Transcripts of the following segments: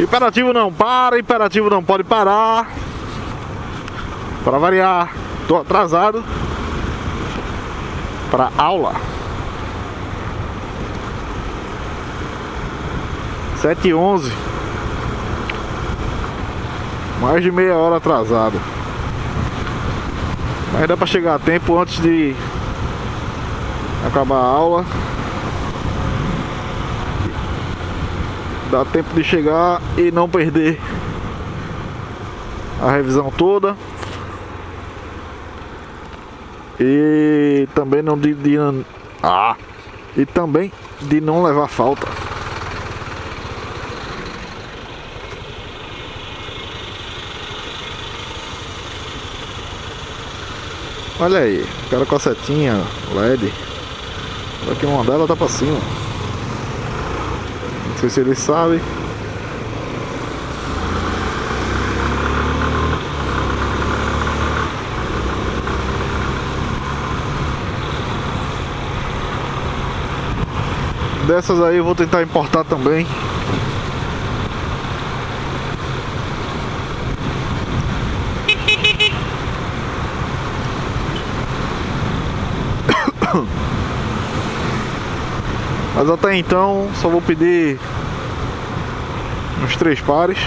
Imperativo não para, imperativo não pode parar. Para variar, tô atrasado para aula. 7h11. Mais de meia hora atrasado. Mas dá para chegar a tempo antes de acabar a aula. Dá tempo de chegar e não perder a revisão toda. E também não e também de não levar falta. Olha aí, o cara com a setinha LED. Olha que uma dela tá pra cima. Não sei se ele sabe. Dessas aí eu vou tentar importar também. Mas até então só vou pedir uns 3 pares.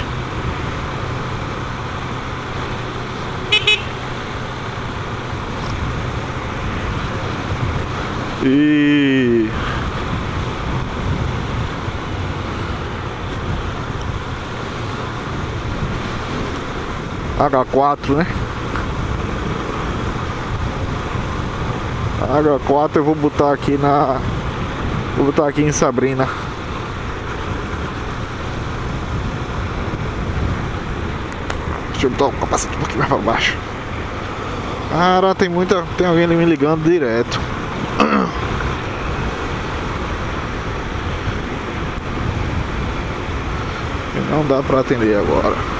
E H4, né? H4 eu vou botar aqui em Sabrina. Deixa eu botar o capacete um pouquinho mais pra baixo. Cara, tem alguém ali me ligando direto. E não dá pra atender agora.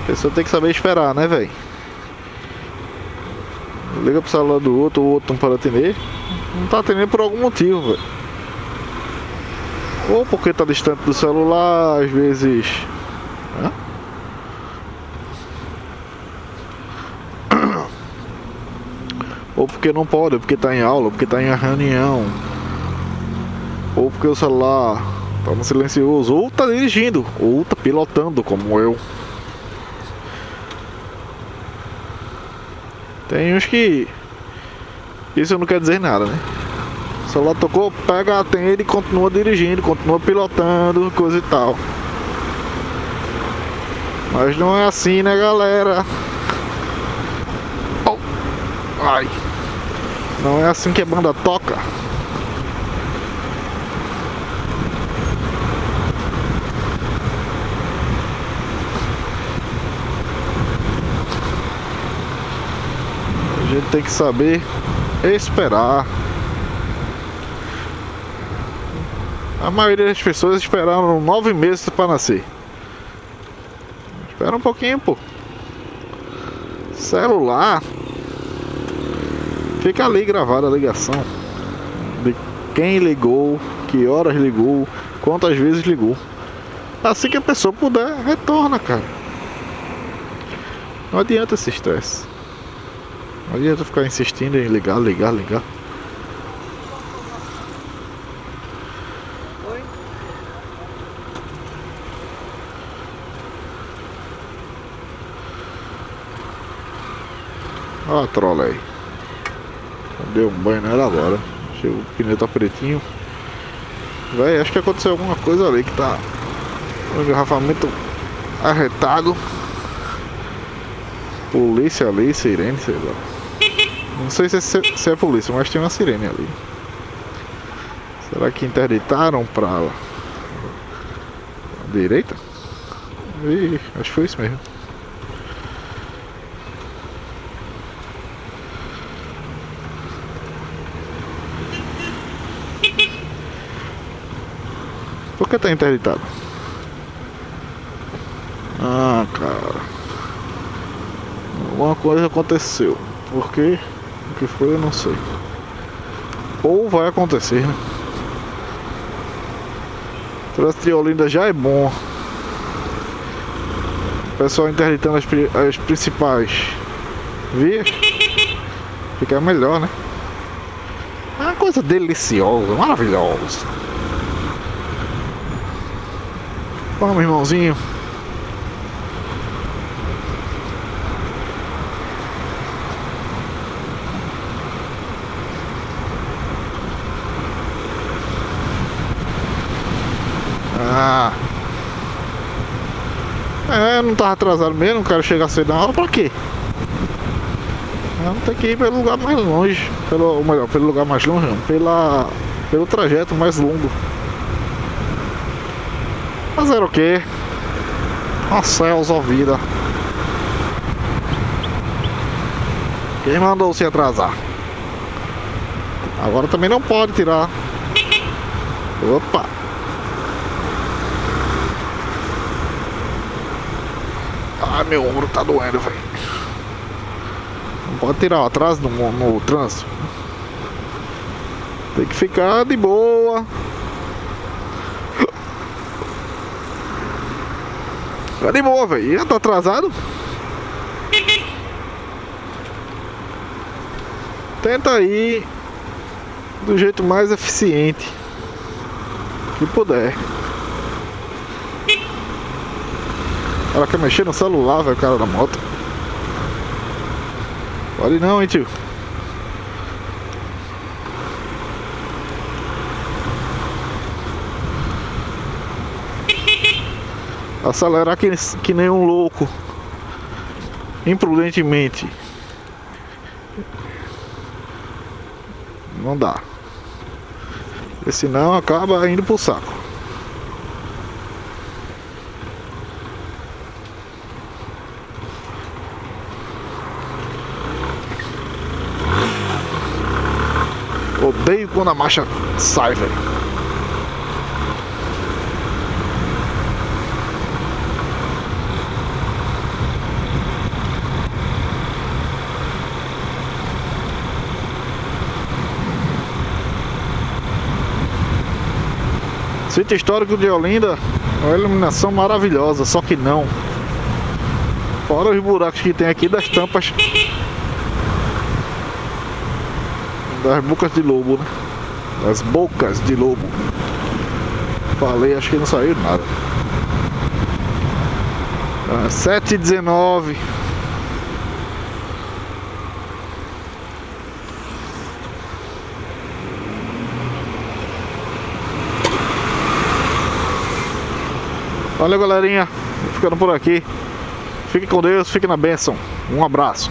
A pessoa tem que saber esperar, né, velho? Liga pro celular do outro, o outro não para atender. Não tá atendendo por algum motivo, velho. Ou porque tá distante do celular, às vezes. Hã? Ou porque não pode, ou porque tá em aula, ou porque tá em reunião. Ou porque o celular tá no silencioso, ou tá dirigindo, ou tá pilotando, como eu. Tem uns que isso não quer dizer nada, né? O celular tocou, pega, atende e continua dirigindo, continua pilotando, coisa e tal. Mas não é assim, né, galera? Oh. Ai. Não é assim que a banda toca. A gente tem que saber esperar. A maioria das pessoas esperaram 9 meses para nascer. Espera um pouquinho, pô. Celular fica ali gravada a ligação de quem ligou, que horas ligou, quantas vezes ligou. Assim que a pessoa puder, retorna, cara. Não adianta esse estresse. Não adianta ficar insistindo em ligar. Oi? Ó a trola aí. Deu um banho nela agora. Chegou, o pneu tá pretinho. Véi, acho que aconteceu alguma coisa ali que tá o engarrafamento arretado. Polícia ali, sirene, sei lá. Não sei se é polícia, mas tem uma sirene ali. Será que interditaram pra direita? Ih, acho que foi isso mesmo. Por que tá interditado? Ah, cara. Alguma coisa aconteceu. Por quê? O que foi eu não sei. Ou vai acontecer, né? O trânsito de Olinda já é bom. O pessoal interditando as principais vias. Fica melhor, né? É uma coisa deliciosa, maravilhosa. Vamos, irmãozinho. Ah. Não tava atrasado mesmo, não quero chegar cedo na hora, pra quê? Não, tem que ir pelo lugar mais longe, ou melhor, pelo lugar mais longe não, pelo trajeto mais longo. Fazer o quê? Ó céus, ó vida. Quem mandou se atrasar? Agora também não pode tirar. Opa! Ai, meu ombro tá doendo, velho. Não pode tirar o atraso no trânsito. Tem que ficar de boa. Fica de boa, velho. Já tá atrasado. Tenta ir do jeito mais eficiente que puder. O cara quer mexer no celular, velho, o cara da moto. Pode não, hein, tio. Acelerar que nem um louco, imprudentemente, não dá, porque senão acaba indo pro saco. Odeio quando a marcha sai, velho. Sítio histórico de Olinda, uma iluminação maravilhosa, só que não. Fora os buracos que tem aqui das tampas das bocas de lobo, né? Das bocas de lobo. Falei, acho que não saiu nada. 7h19. Valeu, galerinha. Ficando por aqui. Fique com Deus, fique na bênção. Um abraço.